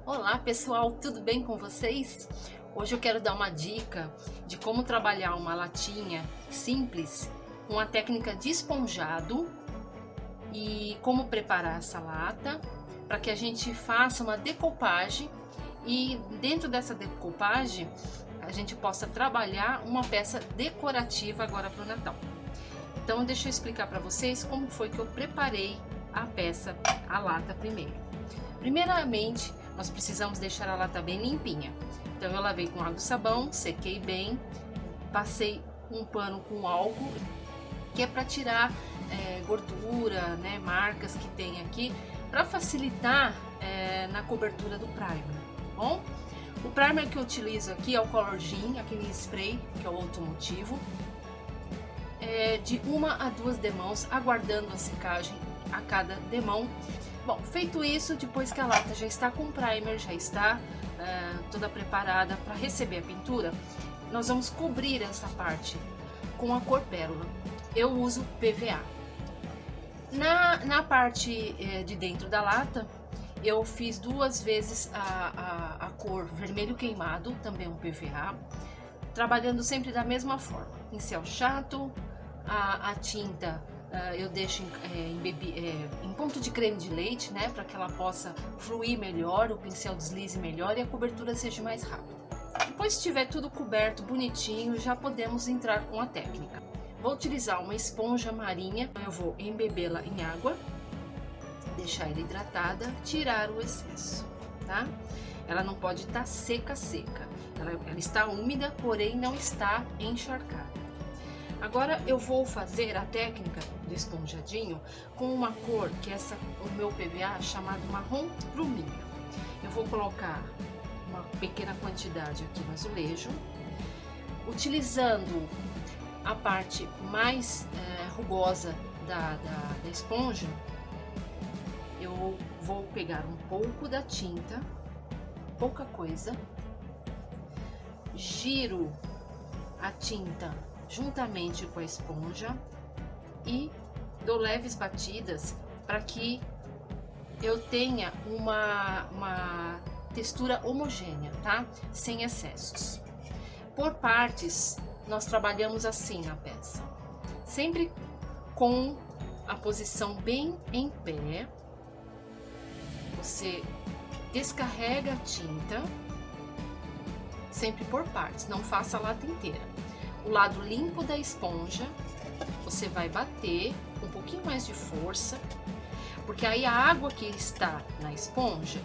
Olá pessoal, tudo bem com vocês? Hoje eu quero dar uma dica de como trabalhar uma latinha simples com a técnica de esponjado e como preparar essa lata para que a gente faça uma decoupagem e dentro dessa decoupagem a gente possa trabalhar uma peça decorativa agora para o Natal. Então deixa eu explicar para vocês como foi que eu preparei a peça, a lata primeiro. Primeiramente, nós precisamos deixar a lata bem limpinha. Então eu lavei com água e sabão, sequei bem, passei um pano com álcool, que é para tirar gordura, né, marcas que tem aqui, para facilitar na cobertura do primer, tá bom? O primer que eu utilizo aqui é o Color Gin, aquele spray, que é o automotivo, de 1 a 2 demãos, aguardando a secagem a cada demão. Bom, feito isso, depois que a lata já está com primer, já está toda preparada para receber a pintura, nós vamos cobrir essa parte com a cor pérola. Eu uso PVA. Na parte de dentro da lata, eu fiz 2 vezes a cor vermelho queimado, também um PVA, trabalhando sempre da mesma forma. Pincel chato, a tinta eu deixo em ponto de creme de leite, né, para que ela possa fluir melhor, o pincel deslize melhor e a cobertura seja mais rápida. Depois que estiver tudo coberto, bonitinho, já podemos entrar com a técnica. Vou utilizar uma esponja marinha, eu vou embebê-la em água, deixar ela hidratada, tirar o excesso, tá? Ela não pode estar seca, ela está úmida, porém não está encharcada. Agora eu vou fazer a técnica do esponjadinho com uma cor que é o meu PVA chamado marrom bruminho. Eu vou colocar uma pequena quantidade aqui no azulejo, utilizando a parte mais rugosa da esponja. Eu vou pegar um pouco da tinta, pouca coisa, giro a tinta juntamente com a esponja e dou leves batidas para que eu tenha uma textura homogênea, tá? Sem excessos. Por partes, nós trabalhamos assim na peça, sempre com a posição bem em pé. Você descarrega a tinta, sempre por partes, não faça a lata inteira. O lado limpo da esponja, você vai bater com um pouquinho mais de força, porque aí a água que está na esponja,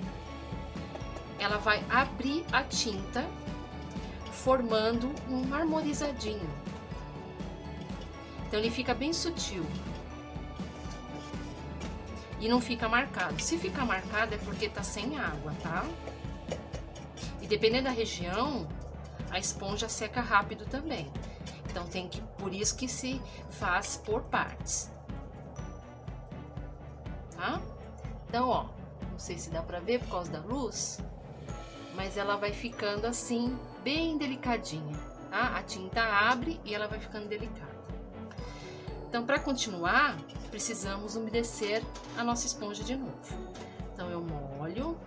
ela vai abrir a tinta, formando um marmorizadinho. Então ele fica bem sutil e não fica marcado. Se ficar marcado é porque tá sem água, tá? E dependendo da região, a esponja seca rápido também. Então por isso que se faz por partes, tá? Então, ó, não sei se dá pra ver por causa da luz, mas ela vai ficando assim, bem delicadinha, tá? A tinta abre e ela vai ficando delicada. Então, para continuar, precisamos umedecer a nossa esponja de novo. Então, eu molho,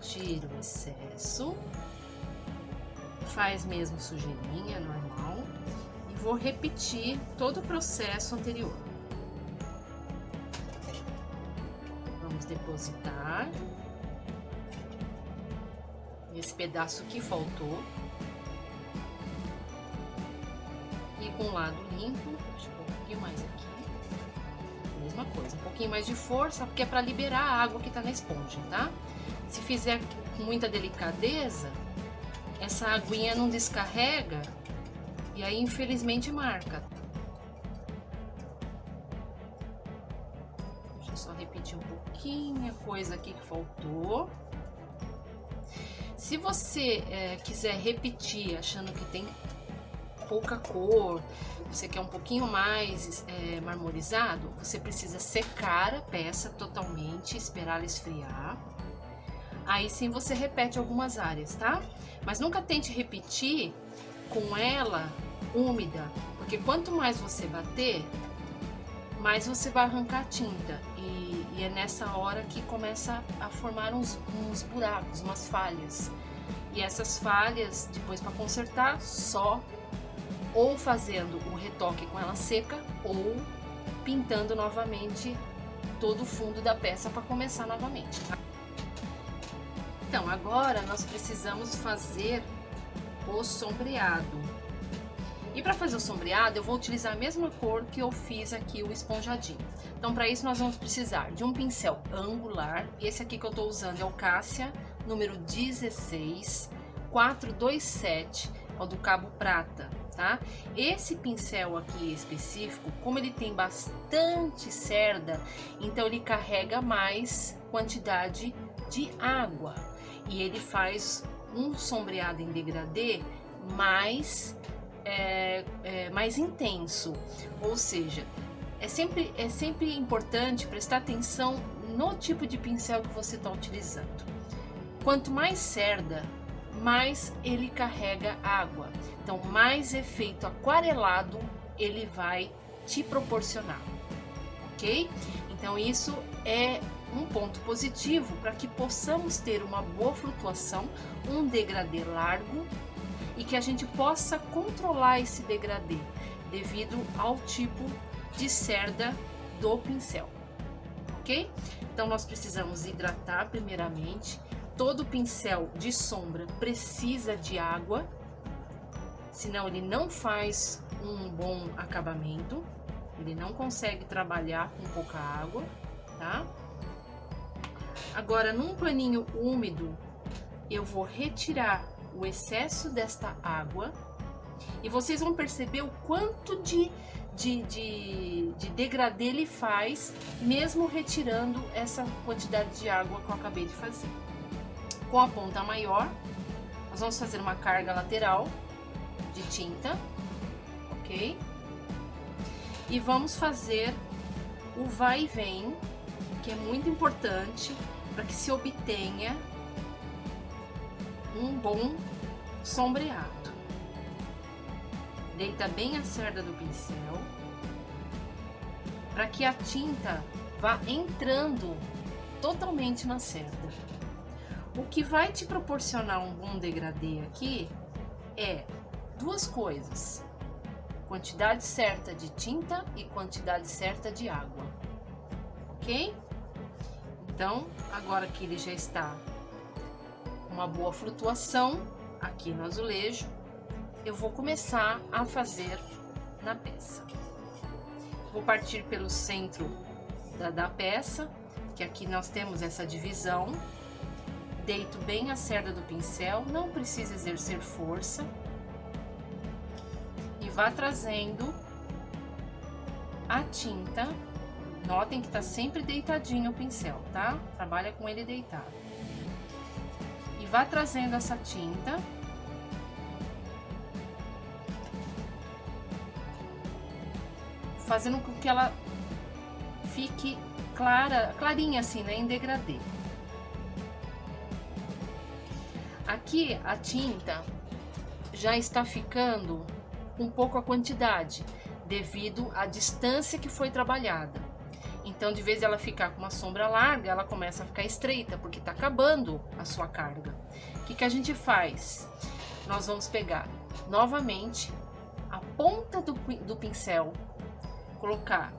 tiro o excesso, faz mesmo sujeirinha, normal, e vou repetir todo o processo anterior. Vamos depositar esse pedaço que faltou e com o lado limpo, deixa eu pôr um pouquinho mais aqui, mesma coisa, um pouquinho mais de força, porque é para liberar a água que tá na esponja, tá? Se fizer com muita delicadeza, essa aguinha não descarrega e aí infelizmente marca. Deixa eu só repetir um pouquinho a coisa aqui que faltou. Se você quiser repetir achando que tem pouca cor, você quer um pouquinho mais marmorizado, você precisa secar a peça totalmente, esperar ela esfriar. Aí sim você repete algumas áreas, tá? Mas nunca tente repetir com ela úmida, porque quanto mais você bater, mais você vai arrancar a tinta e E é nessa hora que começa a formar uns buracos, umas falhas. E essas falhas, depois para consertar, só ou fazendo o retoque com ela seca ou pintando novamente todo o fundo da peça para começar novamente. Então, agora nós precisamos fazer o sombreado. E para fazer o sombreado, eu vou utilizar a mesma cor que eu fiz aqui, o esponjadinho. Então, para isso, nós vamos precisar de um pincel angular. Esse aqui que eu estou usando é o Cássia, número 16, 427, é o do cabo prata, tá? Esse pincel aqui específico, como ele tem bastante cerda, então ele carrega mais quantidade de água. E ele faz um sombreado em degradê mais intenso, ou seja, é sempre importante prestar atenção no tipo de pincel que você está utilizando. Quanto mais cerda, mais ele carrega água, então mais efeito aquarelado ele vai te proporcionar, ok? Então isso é um ponto positivo para que possamos ter uma boa flutuação, um degradê largo, e que a gente possa controlar esse degradê devido ao tipo de cerda do pincel, ok? Então nós precisamos hidratar primeiramente. Todo pincel de sombra precisa de água, senão ele não faz um bom acabamento, ele não consegue trabalhar com pouca água, tá? Agora, num paninho úmido, eu vou retirar o excesso desta água e vocês vão perceber o quanto de degradê ele faz, mesmo retirando essa quantidade de água que eu acabei de fazer. Com a ponta maior, nós vamos fazer uma carga lateral de tinta, ok? E vamos fazer o vai e vem, que é muito importante para que se obtenha um bom sombreado. Deita bem a cerda do pincel para que a tinta vá entrando totalmente na cerda. O que vai te proporcionar um bom degradê aqui é duas coisas: quantidade certa de tinta e quantidade certa de água, ok? Então, agora que ele já está uma boa flutuação aqui no azulejo, eu vou começar a fazer na peça. Vou partir pelo centro da peça, que aqui nós temos essa divisão. Deito bem a cerda do pincel, não precisa exercer força. E vá trazendo a tinta. Notem que está sempre deitadinho o pincel, tá? Trabalha com ele deitado. E vá trazendo essa tinta. Fazendo com que ela fique clarinha assim, né? Em degradê. Aqui a tinta já está ficando com pouca quantidade, devido à distância que foi trabalhada. Então, de vez ela ficar com uma sombra larga, ela começa a ficar estreita, porque está acabando a sua carga. O que a gente faz? Nós vamos pegar novamente a ponta do pincel, colocar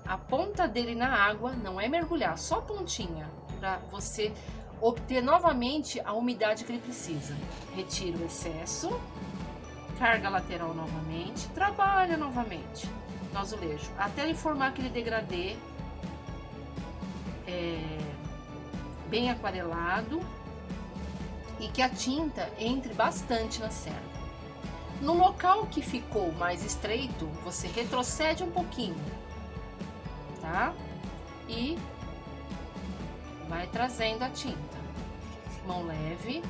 a ponta dele na água, não é mergulhar, só a pontinha, para você obter novamente a umidade que ele precisa. Retira o excesso, carga lateral novamente, trabalha novamente no azulejo, até ele formar aquele degradê bem aquarelado e que a tinta entre bastante na cerda. No local que ficou mais estreito, você retrocede um pouquinho, tá? E vai trazendo a tinta. Mão leve.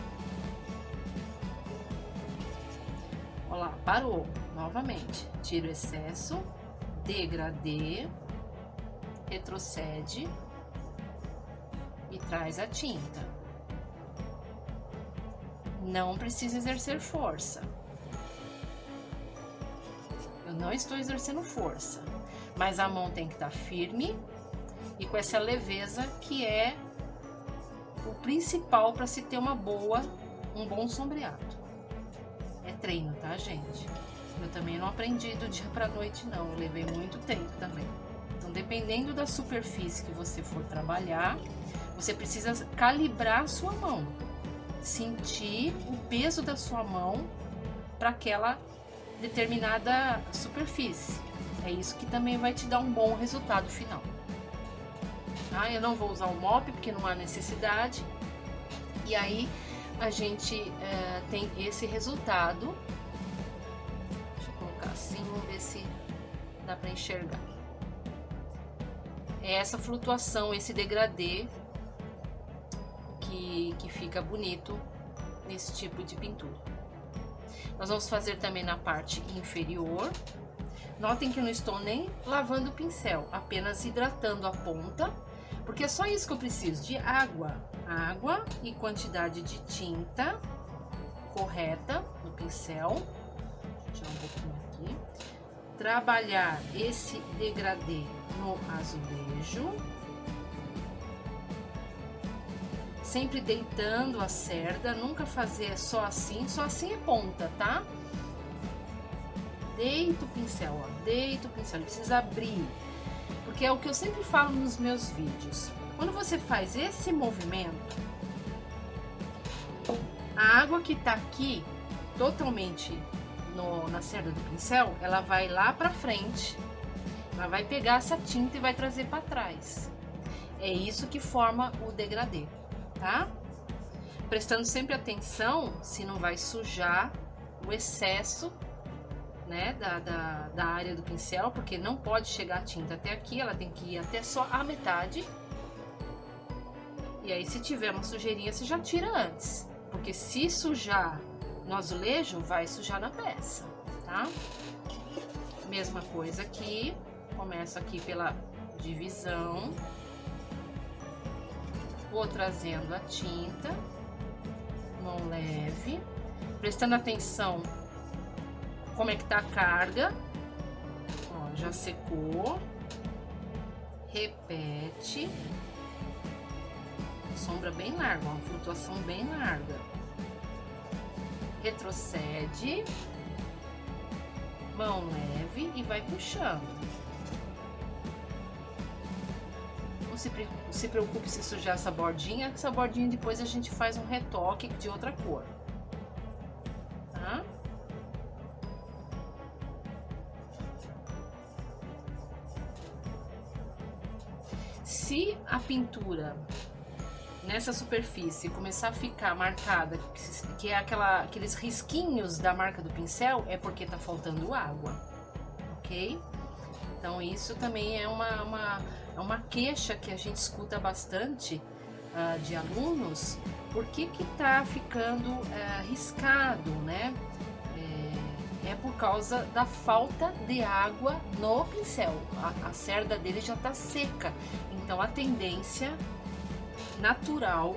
Olha lá, parou. Novamente. Tira o excesso. Degradê. Retrocede. E traz a tinta. Não precisa exercer força. Eu não estou exercendo força. Mas a mão tem que estar firme e com essa leveza que é o principal para se ter um bom sombreado. É treino, tá, gente? Eu também não aprendi do dia para noite, não. Eu levei muito tempo também. Então, dependendo da superfície que você for trabalhar, você precisa calibrar a sua mão, sentir o peso da sua mão para aquela determinada superfície. É isso que também vai te dar um bom resultado final. Ah, eu não vou usar o mop porque não há necessidade. E aí a gente tem esse resultado. Deixa eu colocar assim, vamos ver se dá para enxergar. É essa flutuação, esse degradê que fica bonito nesse tipo de pintura. Nós vamos fazer também na parte inferior. Notem que eu não estou nem lavando o pincel, apenas hidratando a ponta, porque é só isso que eu preciso, de água. Água e quantidade de tinta correta no pincel. Vou tirar um pouquinho aqui. Trabalhar esse degradê no azulejo. Sempre deitando a cerda, nunca fazer só assim é ponta, tá? Deita o pincel, ó, deita o pincel, ele precisa abrir, porque é o que eu sempre falo nos meus vídeos. Quando você faz esse movimento, a água que tá aqui, totalmente na cerda do pincel, ela vai lá pra frente, ela vai pegar essa tinta e vai trazer para trás. É isso que forma o degradê, tá? Prestando sempre atenção se não vai sujar o excesso, né, da área do pincel, porque não pode chegar a tinta até aqui, ela tem que ir até só a metade. E aí, se tiver uma sujeirinha, você já tira antes, porque se sujar no azulejo, vai sujar na peça, tá? Mesma coisa aqui, começo aqui pela divisão, vou trazendo a tinta, mão leve, prestando atenção como é que tá a carga. Ó, já secou, repete, sombra bem larga, uma flutuação bem larga, retrocede, mão leve e vai puxando. Não se preocupe se sujar essa bordinha, essa bordinha depois a gente faz um retoque de outra cor, tá? Se a pintura nessa superfície começar a ficar marcada, que é aqueles risquinhos da marca do pincel, é porque tá faltando água, ok? Então isso também é uma queixa que a gente escuta bastante de alunos, por que tá ficando riscado, né? É por causa da falta de água no pincel, a cerda dele já tá seca, então a tendência natural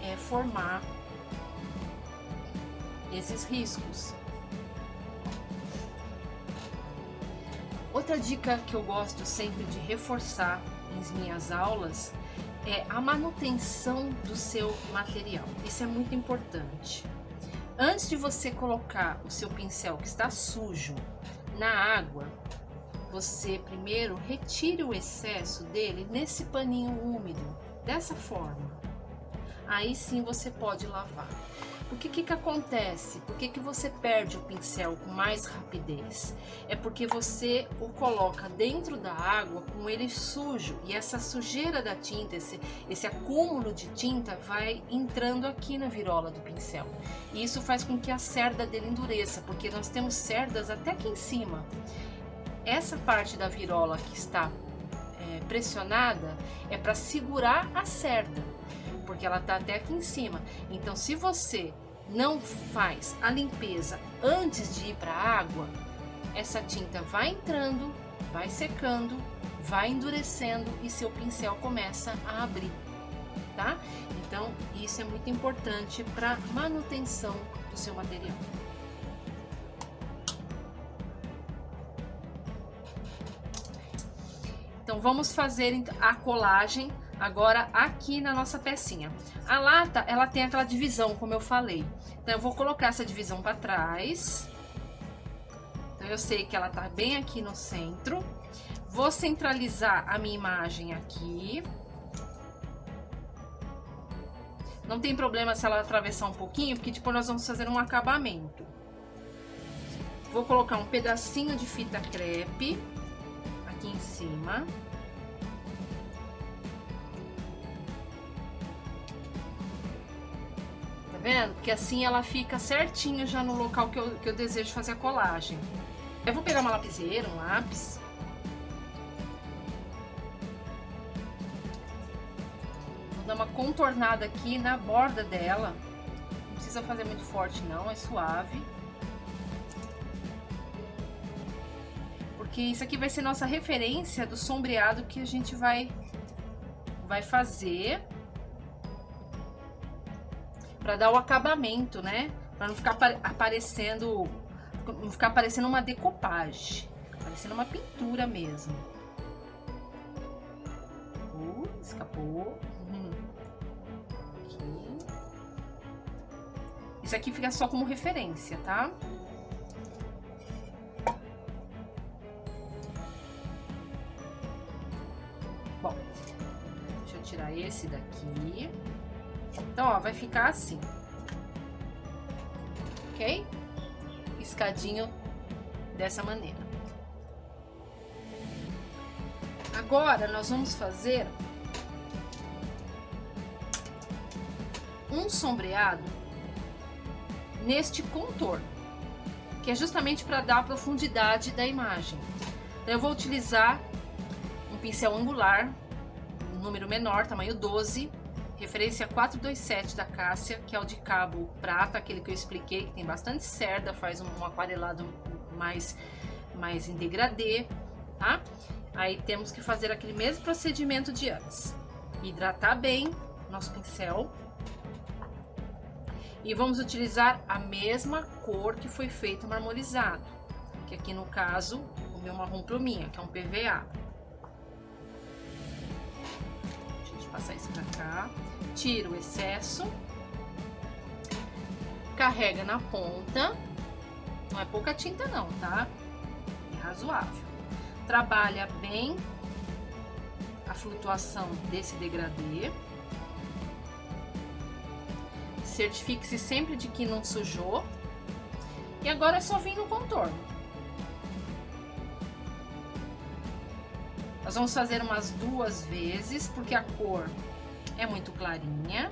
é formar esses riscos. Outra dica que eu gosto sempre de reforçar em minhas aulas é a manutenção do seu material. Isso é muito importante. Antes de você colocar o seu pincel que está sujo na água, você primeiro retire o excesso dele nesse paninho úmido, dessa forma. Aí sim você pode lavar. Porque o que acontece? Por que você perde o pincel com mais rapidez? É porque você o coloca dentro da água com ele sujo, e essa sujeira da tinta, esse acúmulo de tinta vai entrando aqui na virola do pincel. E isso faz com que a cerda dele endureça, porque nós temos cerdas até aqui em cima. Essa parte da virola que está pressionada é para segurar a cerda, porque ela está até aqui em cima. Então, se você não faz a limpeza antes de ir para a água, essa tinta vai entrando, vai secando, vai endurecendo e seu pincel começa a abrir, tá? Então, isso é muito importante para manutenção do seu material. Então vamos fazer a colagem agora aqui na nossa pecinha. A lata, ela tem aquela divisão, como eu falei. Então eu vou colocar essa divisão para trás. Então eu sei que ela tá bem aqui no centro. Vou centralizar a minha imagem aqui. Não tem problema se ela atravessar um pouquinho, porque depois nós vamos fazer um acabamento. Vou colocar um pedacinho de fita crepe aqui em cima. Tá vendo? Porque assim ela fica certinho já no local que eu desejo fazer a colagem. Eu vou pegar uma lapiseira, um lápis. Vou dar uma contornada aqui na borda dela. Não precisa fazer muito forte não, é suave. Porque isso aqui vai ser nossa referência do sombreado que a gente vai fazer para dar o acabamento, né? Para não ficar aparecendo, uma decopagem, parecendo uma pintura mesmo. Escapou. Aqui. Isso aqui fica só como referência, tá? Bom, deixa eu tirar esse daqui. Então, ó, vai ficar assim. Ok? Escadinho dessa maneira. Agora, nós vamos fazer um sombreado neste contorno, que é justamente para dar a profundidade da imagem. Então, eu vou utilizar um pincel angular, um número menor, tamanho 12, referência 427 da Cássia, que é o de cabo prata, aquele que eu expliquei, que tem bastante cerda, faz um aquarelado mais em degradê, tá? Aí temos que fazer aquele mesmo procedimento de antes. Hidratar bem nosso pincel. E vamos utilizar a mesma cor que foi feito o marmorizado, que aqui no caso, o meu marrom pluminha, que é um PVA. Passar isso pra cá, tira o excesso, carrega na ponta, não é pouca tinta não, tá? É razoável. Trabalha bem a flutuação desse degradê. Certifique-se sempre de que não sujou. E agora é só vir no contorno. Nós vamos fazer umas 2 vezes, porque a cor é muito clarinha.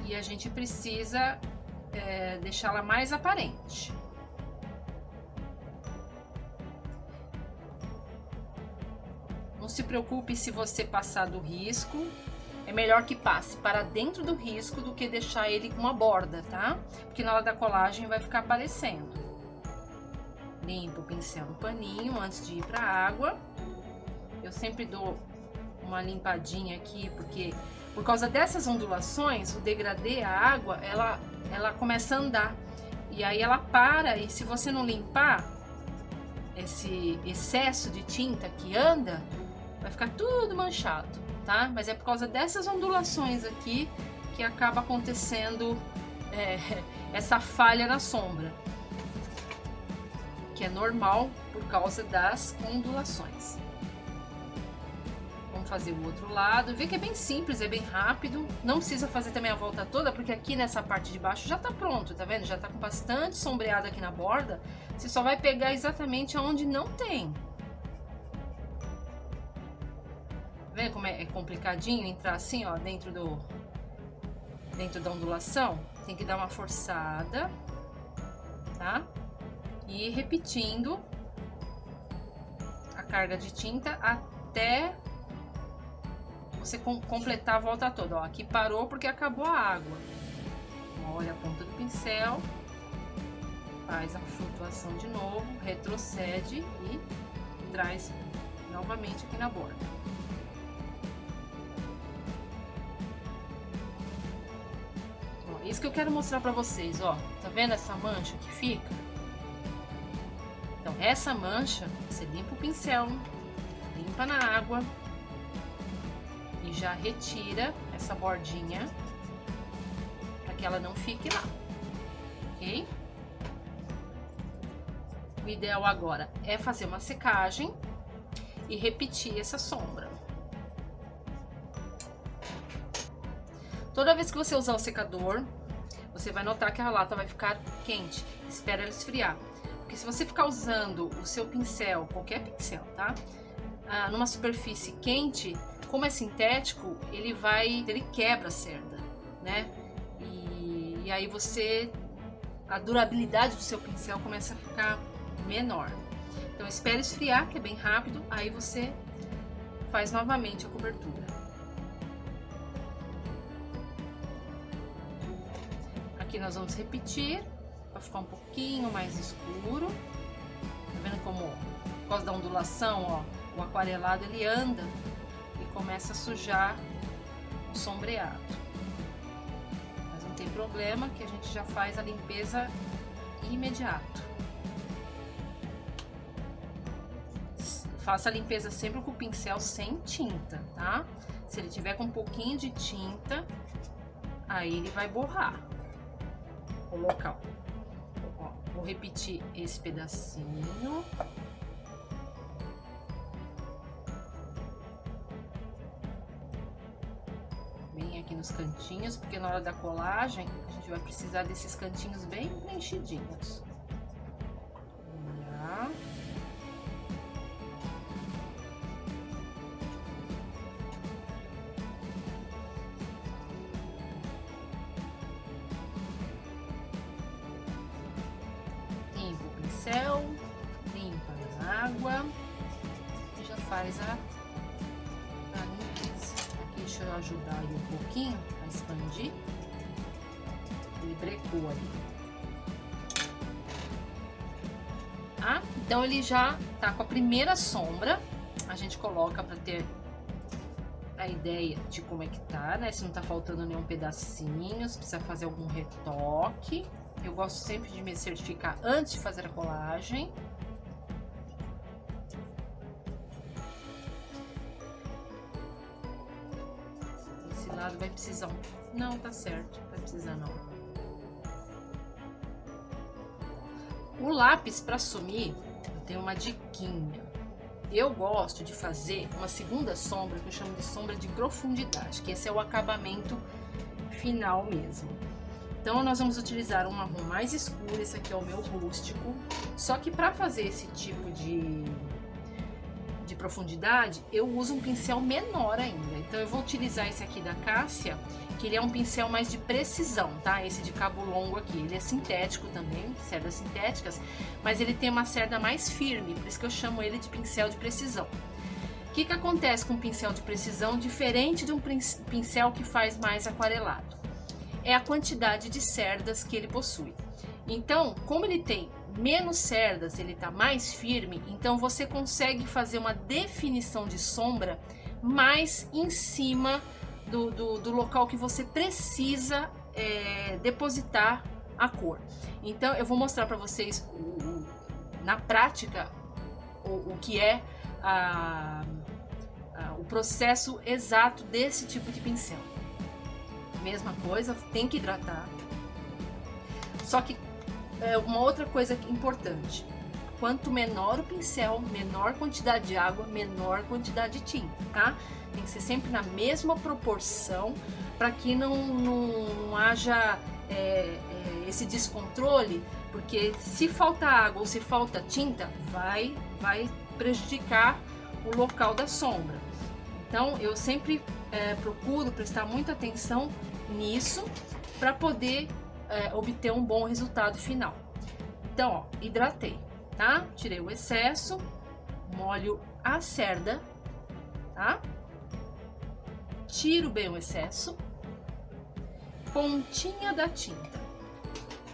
E a gente precisa deixá-la mais aparente. Não se preocupe se você passar do risco. É melhor que passe para dentro do risco do que deixar ele com uma borda, tá? Porque na hora da colagem vai ficar aparecendo. Limpo o pincel no paninho antes de ir para a água. Eu sempre dou uma limpadinha aqui, porque por causa dessas ondulações, o degradê, a água, ela começa a andar. E aí ela para, e se você não limpar esse excesso de tinta que anda, vai ficar tudo manchado, tá? Mas é por causa dessas ondulações aqui que acaba acontecendo essa falha na sombra, que é normal por causa das ondulações. Vamos fazer o outro lado. Vê que é bem simples, é bem rápido. Não precisa fazer também a volta toda, porque aqui nessa parte de baixo já tá pronto, tá vendo? Já tá com bastante sombreado aqui na borda. Você só vai pegar exatamente onde não tem. Tá vendo como é complicadinho entrar assim, ó, dentro da ondulação? Tem que dar uma forçada, tá? E ir repetindo a carga de tinta até você completar a volta toda. Ó, aqui parou porque acabou a água. Olha a ponta do pincel, faz a flutuação de novo, retrocede e traz novamente aqui na borda. Ó, isso que eu quero mostrar pra vocês, ó. Tá vendo essa mancha que fica? Então, essa mancha, você limpa o pincel limpa na água e já retira essa bordinha para que ela não fique lá, ok? O ideal agora é fazer uma secagem e repetir essa sombra. Toda vez que você usar o secador, você vai notar que a lata vai ficar quente. Espera ela esfriar. Porque se você ficar usando o seu pincel, qualquer pincel, tá? Numa superfície quente, como é sintético, ele quebra a cerda, né? E aí a durabilidade do seu pincel começa a ficar menor. Então espere esfriar, que é bem rápido, aí você faz novamente a cobertura. Aqui nós vamos repetir para ficar um pouquinho mais escuro. Tá vendo como, por causa da ondulação, ó, o aquarelado ele anda e começa a sujar o sombreado. Mas não tem problema, que a gente já faz a limpeza imediato. Faça a limpeza sempre com o pincel sem tinta, tá? Se ele tiver com um pouquinho de tinta, aí ele vai borrar o local. Ó, vou repetir esse pedacinho. Bem aqui nos cantinhos, porque na hora da colagem a gente vai precisar desses cantinhos bem preenchidinhos. Limpa na água e já faz a limpeza. Aqui deixa eu ajudar ele um pouquinho a expandir. Ele brecou ali. Então ele já tá com a primeira sombra. A gente coloca para ter a ideia de como é que tá, né? Se não tá faltando nenhum pedacinho, se precisa fazer algum retoque. Eu gosto sempre de me certificar antes de fazer a colagem. Esse lado vai precisar Não, tá certo, não vai precisar não. O lápis para sumir, eu tenho uma diquinha. Eu gosto de fazer uma segunda sombra, que eu chamo de sombra de profundidade, que esse é o acabamento final mesmo. Então nós vamos utilizar um marrom mais escuro, esse aqui é o meu rústico. Só que para fazer esse tipo de profundidade, eu uso um pincel menor ainda. Então eu vou utilizar esse aqui da Cássia, que ele é um pincel mais de precisão, tá? Esse de cabo longo aqui, ele é sintético também, cerdas sintéticas, mas ele tem uma cerda mais firme, por isso que eu chamo ele de pincel de precisão. O que acontece com um pincel de precisão, diferente de um pincel que faz mais aquarelado? É a quantidade de cerdas que ele possui. Então, como ele tem menos cerdas, ele tá mais firme, então você consegue fazer uma definição de sombra mais em cima do local que você precisa depositar a cor. Então eu vou mostrar para vocês na prática o que é o processo exato desse tipo de pincel. Mesma coisa, tem que hidratar. Só que uma outra coisa importante: quanto menor o pincel, menor quantidade de água, menor quantidade de tinta, tá? Tem que ser sempre na mesma proporção, para que não haja esse descontrole, porque se falta água ou se falta tinta, vai prejudicar o local da sombra. Então eu sempre procuro prestar muita atenção nisso para poder obter um bom resultado final. Então, ó, hidratei, tá? Tirei o excesso, molho a cerda, tá? Tiro bem o excesso, pontinha da tinta,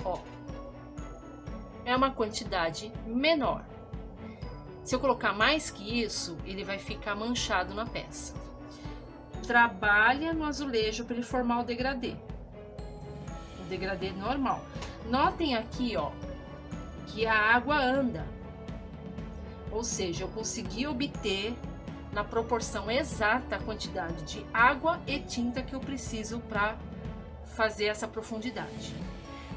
ó, é uma quantidade menor. Se eu colocar mais que isso, ele vai ficar manchado na peça. Trabalha no azulejo para ele formar o degradê normal. Notem aqui, ó, que a água anda, ou seja, eu consegui obter na proporção exata a quantidade de água e tinta que eu preciso para fazer essa profundidade.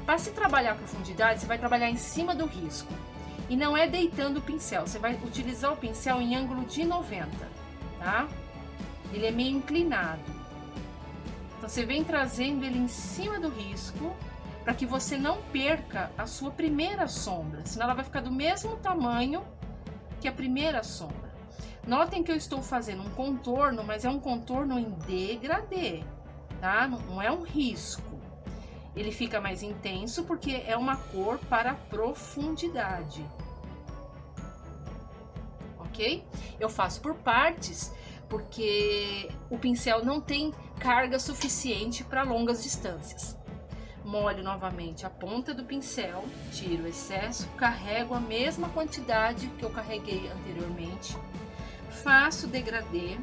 Para se trabalhar a profundidade, você vai trabalhar em cima do risco. E não é deitando o pincel, você vai utilizar o pincel em ângulo de 90, tá? Ele é meio inclinado. Então você vem trazendo ele em cima do risco para que você não perca a sua primeira sombra, senão ela vai ficar do mesmo tamanho que a primeira sombra. Notem que eu estou fazendo um contorno, mas é um contorno em degradê, tá? Não é um risco. Ele fica mais intenso porque é uma cor para profundidade. Ok? Eu faço por partes porque o pincel não tem carga suficiente para longas distâncias. Molho novamente a ponta do pincel, tiro o excesso, carrego a mesma quantidade que eu carreguei anteriormente, faço degradê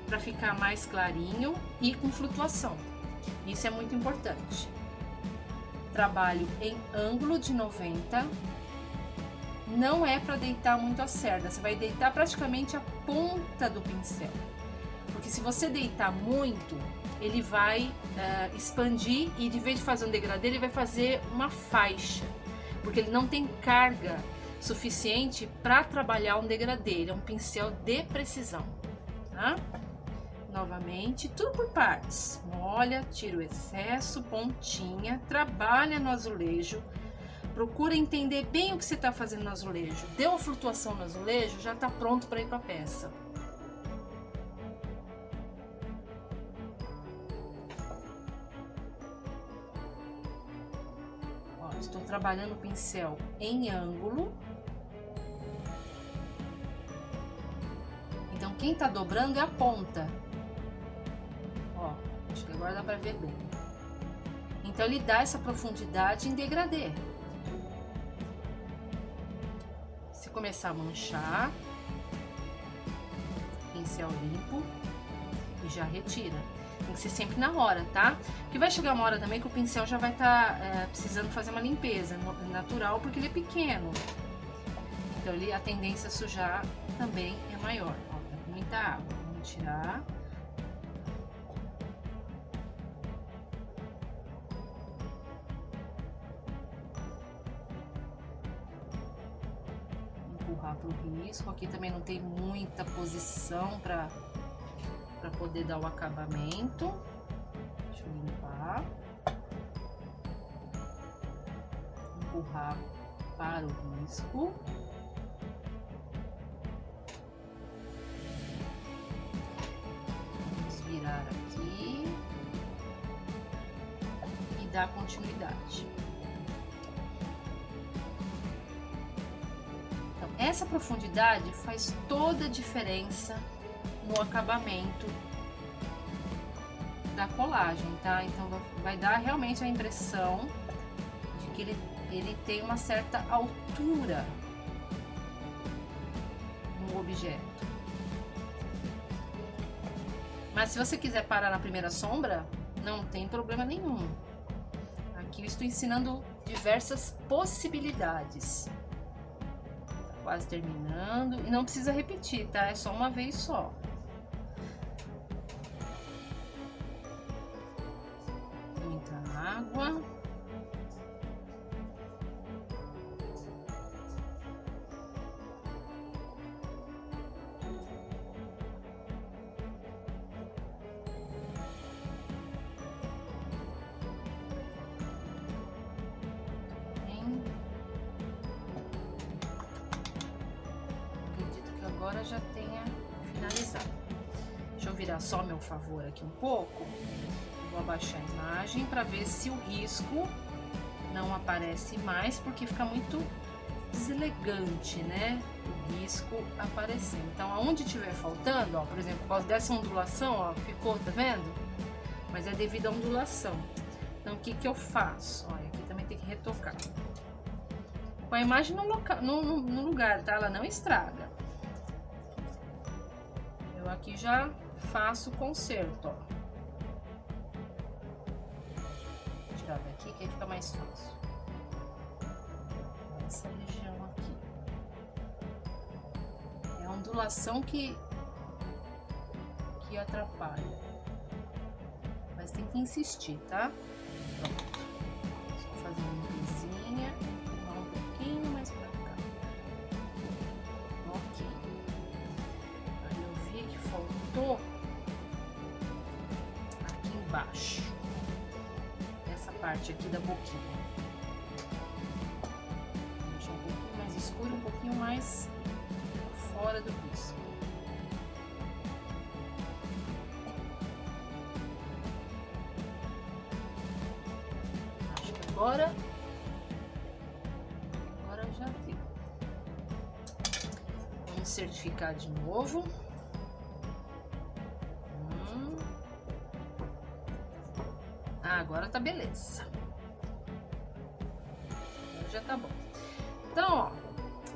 para ficar mais clarinho e com flutuação. Isso é muito importante. Trabalho em ângulo de 90, não é para deitar muito a cerda, você vai deitar praticamente a ponta do pincel, porque se você deitar muito, ele vai expandir e de vez de fazer um degradê, ele vai fazer uma faixa, porque ele não tem carga suficiente para trabalhar um degradê, ele é um pincel de precisão, tá? Novamente, tudo por partes. Molha, tira o excesso, pontinha, trabalha no azulejo. Procura entender bem o que você está fazendo no azulejo. Deu a flutuação no azulejo, já está pronto para ir para a peça. Ó, estou trabalhando o pincel em ângulo. Então, quem está dobrando é a ponta. Ó, acho que agora dá para ver bem. Então ele dá essa profundidade em degradê. Se começar a manchar, pincel limpo e já retira. Tem que ser sempre na hora, tá? Porque vai chegar uma hora também que o pincel já vai estar precisando fazer uma limpeza natural, porque ele é pequeno. Então a tendência a sujar também é maior. Ó, tá com muita água. Vamos tirar. Empurrar para o risco. Aqui também não tem muita posição para poder dar o acabamento. Deixa eu limpar. Empurrar para o risco. Vamos virar aqui e dar continuidade. Essa profundidade faz toda a diferença no acabamento da colagem, tá? Então vai dar realmente a impressão de que ele tem uma certa altura no objeto. Mas se você quiser parar na primeira sombra, não tem problema nenhum. Aqui eu estou ensinando diversas possibilidades. Quase terminando, e não precisa repetir, tá? É só uma vez só. Muita água. Agora já tenha finalizado. Deixa eu virar só meu favor aqui um pouco. Vou abaixar a imagem para ver se o risco não aparece mais, porque fica muito deselegante, né? O risco aparecendo. Então, aonde tiver faltando, ó, por exemplo, por causa dessa ondulação, ó, ficou, tá vendo? Mas é devido à ondulação. Então, o que que eu faço? Olha, aqui também tem que retocar. Com a imagem no lugar, tá? Ela não estraga. Eu aqui já faço o conserto, ó. Vou tirar daqui que aí fica mais fácil. Essa região aqui. É a ondulação que atrapalha. Mas tem que insistir, tá? Pronto. Só fazer uma limpezinha, um pouquinho mais pra cá. Ok. Aí eu vi que faltou aqui embaixo. Essa parte aqui da boquinha. Deixa um pouquinho mais escuro, um pouquinho mais fora do risco. Acho que agora já deu. Vamos certificar de novo. Agora tá beleza. Agora já tá bom. Então, ó,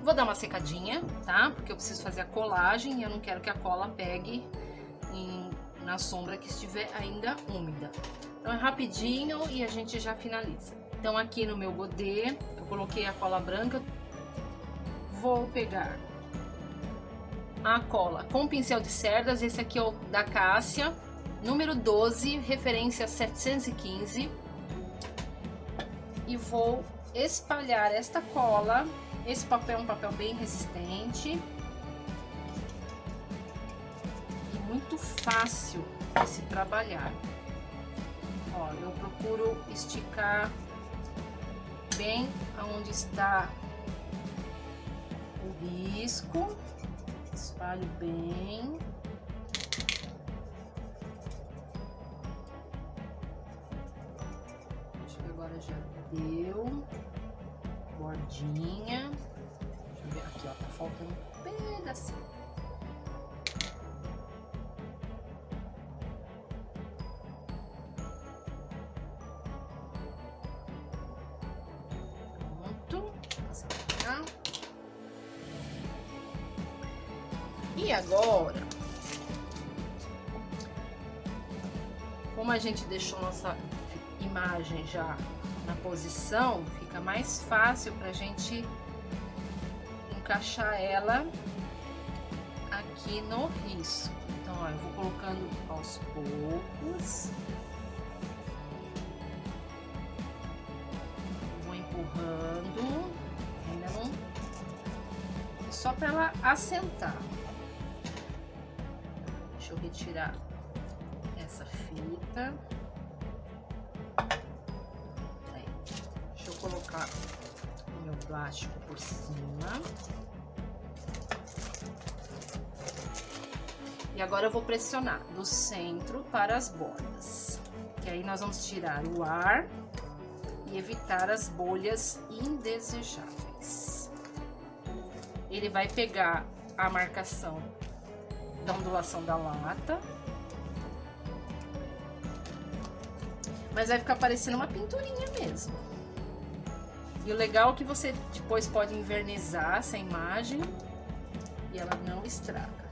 vou dar uma secadinha, tá? Porque eu preciso fazer a colagem e eu não quero que a cola pegue na sombra que estiver ainda úmida. Então é rapidinho e a gente já finaliza. Então aqui no meu godê, eu coloquei a cola branca. Vou pegar a cola com pincel de cerdas, esse aqui é o da Cássia, número 12, referência 715. E vou espalhar esta cola. Esse papel é um papel bem resistente e muito fácil de se trabalhar. Ó, eu procuro esticar bem aonde está o risco, espalho bem. Acho que agora já deu. Bordinha. Deixa eu ver aqui, ó, tá faltando um pedacinho. Pronto. E agora, como a gente deixou nossa imagem já na posição, fica mais fácil pra gente encaixar ela aqui no risco. Então, ó, eu vou colocando aos poucos, vou empurrando, ainda não, só para ela assentar. Deixa eu retirar essa fita. Colocar o meu plástico por cima. E agora eu vou pressionar do centro para as bordas, que aí nós vamos tirar o ar e evitar as bolhas indesejáveis. Ele vai pegar a marcação da ondulação da lata, mas vai ficar parecendo uma pinturinha mesmo. E o legal é que você depois pode invernizar essa imagem e ela não estraga.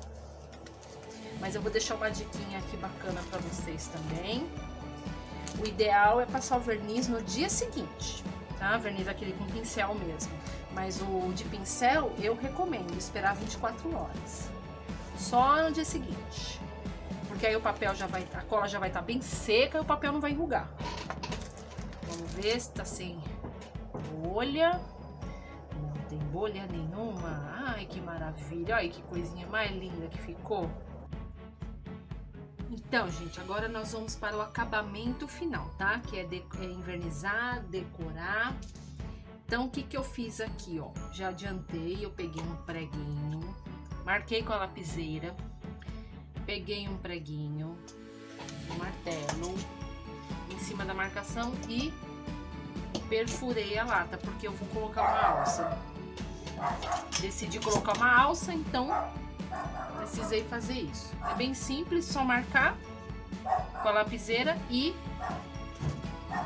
Mas eu vou deixar uma diquinha aqui bacana para vocês também. O ideal é passar o verniz no dia seguinte, tá? Verniz aquele com pincel mesmo. Mas o de pincel eu recomendo esperar 24 horas. Só no dia seguinte. Porque aí o papel já vai, a cola já vai estar bem seca e o papel não vai enrugar. Vamos ver se tá sem bolha. Não tem bolha nenhuma. Ai, que maravilha. Olha que coisinha mais linda que ficou. Então, gente, agora nós vamos para o acabamento final, tá? Que é invernizar, decorar. Então, o que que eu fiz aqui, ó? Já adiantei, eu peguei um preguinho, marquei com a lapiseira, peguei um preguinho, um martelo em cima da marcação e perfurei a lata, porque eu vou colocar uma alça. Decidi colocar uma alça, então precisei fazer isso. É bem simples, só marcar com a lapiseira e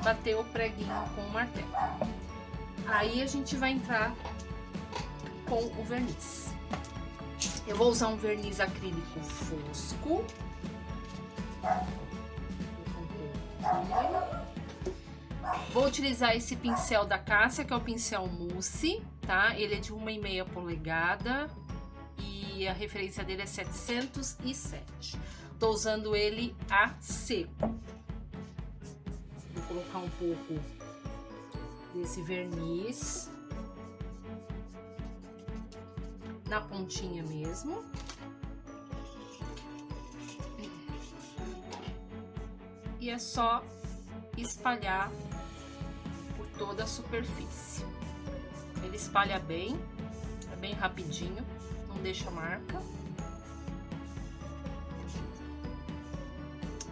bater o preguinho com o martelo. Aí a gente vai entrar com o verniz. Eu vou usar um verniz acrílico fosco. Vou utilizar esse pincel da Cássia, que é o pincel mousse, tá? Ele é de 1,5 polegada e a referência dele é 707. Tô usando ele a seco. Vou colocar um pouco desse verniz na pontinha mesmo. E é só espalhar por toda a superfície. Ele espalha bem, é bem rapidinho, não deixa marca.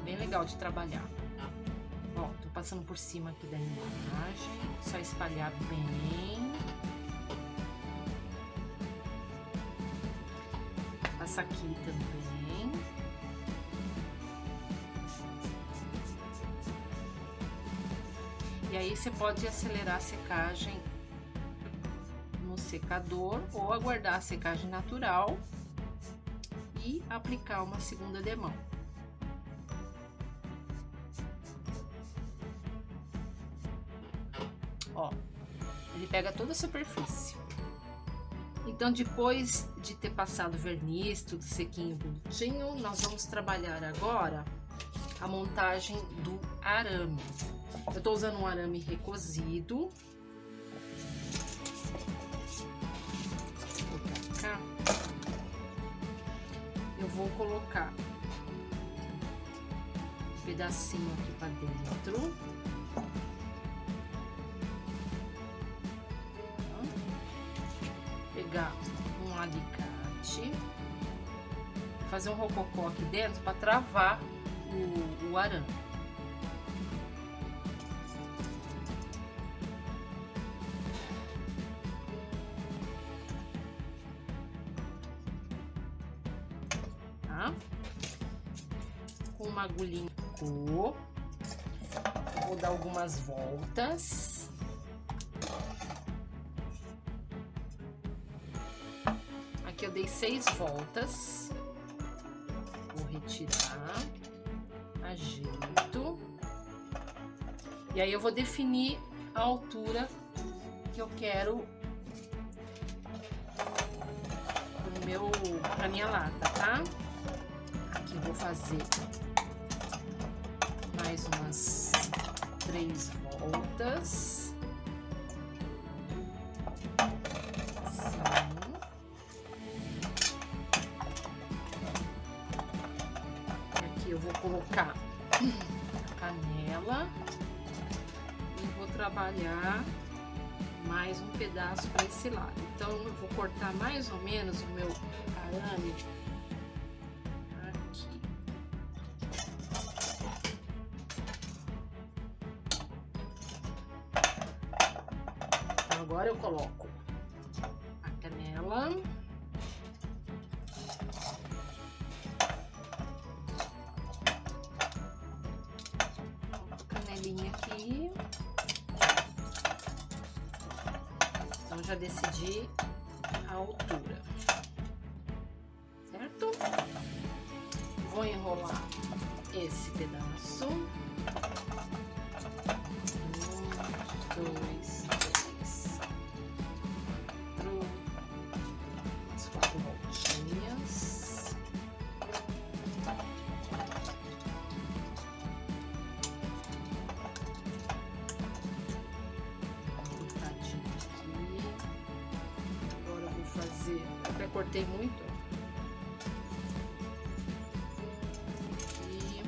Bem legal de trabalhar. Ó, tô passando por cima aqui da imagem, só espalhar bem. Passa aqui também. E aí você pode acelerar a secagem no secador ou aguardar a secagem natural e aplicar uma segunda demão. Ó, ele pega toda a superfície. Então, depois de ter passado verniz, tudo sequinho, bonitinho, nós vamos trabalhar agora a montagem do arame. Eu tô usando um arame recozido. Vou colocar. Eu vou colocar um pedacinho aqui para dentro. Pegar um alicate, fazer um rococó aqui dentro para travar o arame. Tá? Com uma agulhinha de cor, vou dar algumas voltas. Aqui eu dei 6 voltas, vou retirar, ajeito, e aí eu vou definir a altura que eu quero pra minha lata, tá? Aqui eu vou fazer mais umas 3 voltas. Eu vou colocar a canela e vou trabalhar mais um pedaço para esse lado. Então, eu vou cortar mais ou menos o meu arame aqui. Então, agora eu coloco a canela. Aqui. Então já decidi a altura, certo? Vou enrolar esse pedaço. 1, 2, 3, 4 voltinhas. Até cortei muito. Aqui.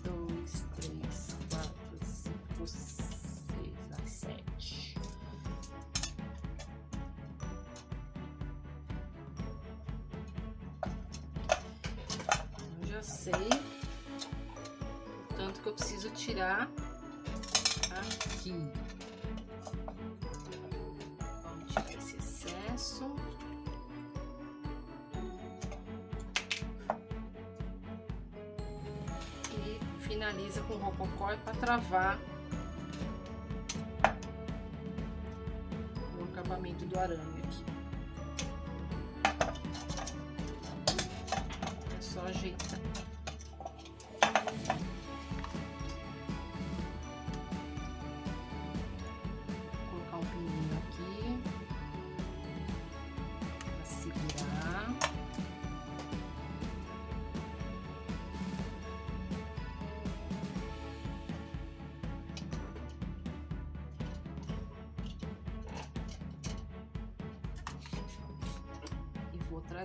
1, 2, 3, 4, 5, 6, 7. Eu já sei o tanto que eu preciso tirar aqui. E finaliza com rococó para travar o acabamento do arame aqui. É só ajeitar. Vou colocar um pininho aqui. Segurar.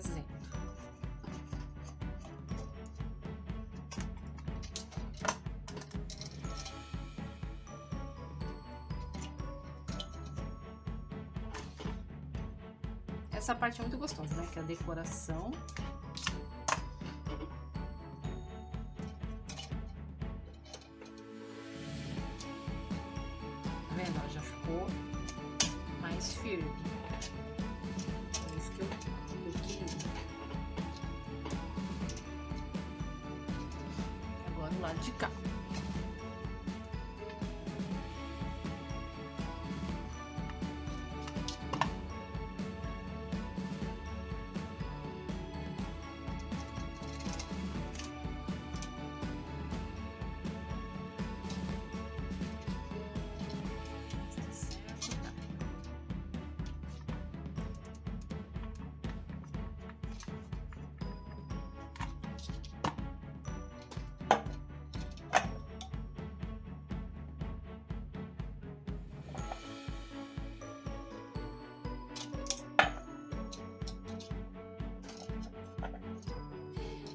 fazendo. Essa parte é muito gostosa, né? Que é a decoração. Tá vendo? Ó, já ficou mais firme. É isso que eu queria. Agora o lado de cá.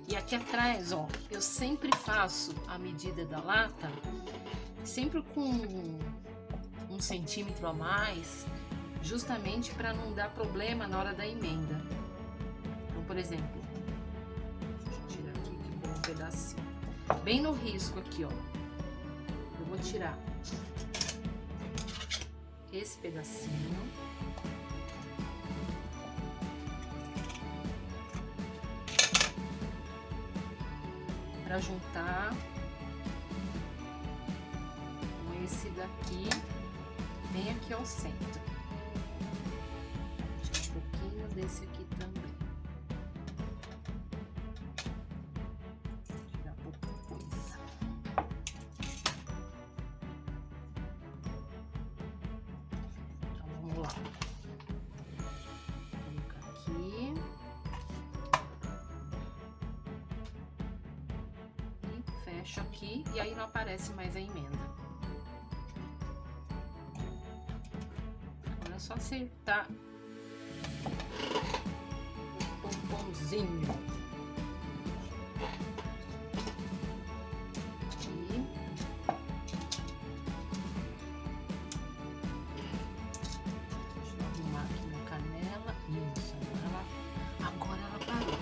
E aqui atrás, ó, eu sempre faço a medida da lata, sempre com 1 centímetro a mais, justamente para não dar problema na hora da emenda. Então, por exemplo, deixa eu tirar aqui que ficou um pedacinho. Bem no risco aqui, ó, eu vou tirar esse pedacinho. Para juntar com esse daqui, bem aqui ao centro. Tirar um pouquinho desse aqui também. Tirar pouca coisa. Então vamos lá. Vou colocar aqui. Fecho aqui e aí não aparece mais a emenda. Agora é só acertar o pomponzinho. Aqui. Deixa eu arrumar aqui na canela. Isso, agora ela parou.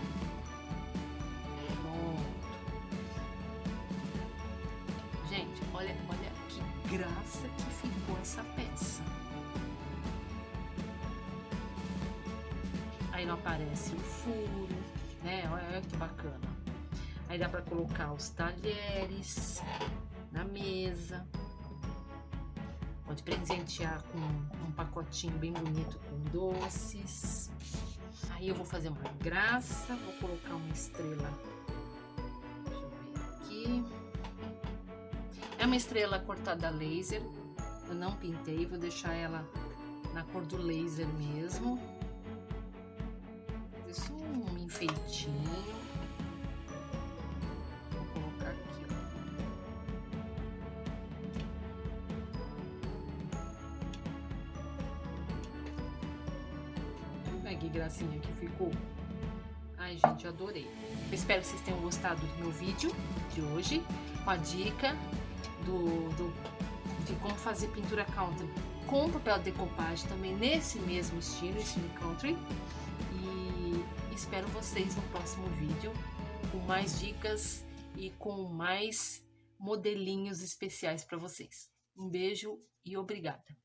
Gente, olha que graça que ficou essa peça. Aí não aparece o furo, né? Olha que bacana. Aí dá pra colocar os talheres na mesa. Pode presentear com um pacotinho bem bonito com doces. Aí eu vou fazer uma graça, vou colocar uma estrela. Deixa eu ver aqui. É uma estrela cortada a laser, eu não pintei, vou deixar ela na cor do laser mesmo. Isso um enfeitinho. Vou colocar aqui, ó. Olha que gracinha que ficou. Ai, gente, eu adorei. Eu espero que vocês tenham gostado do meu vídeo de hoje, com a dica de como fazer pintura country com papel de decoupagem também nesse mesmo estilo country. E espero vocês no próximo vídeo com mais dicas e com mais modelinhos especiais para vocês. Um beijo e obrigada!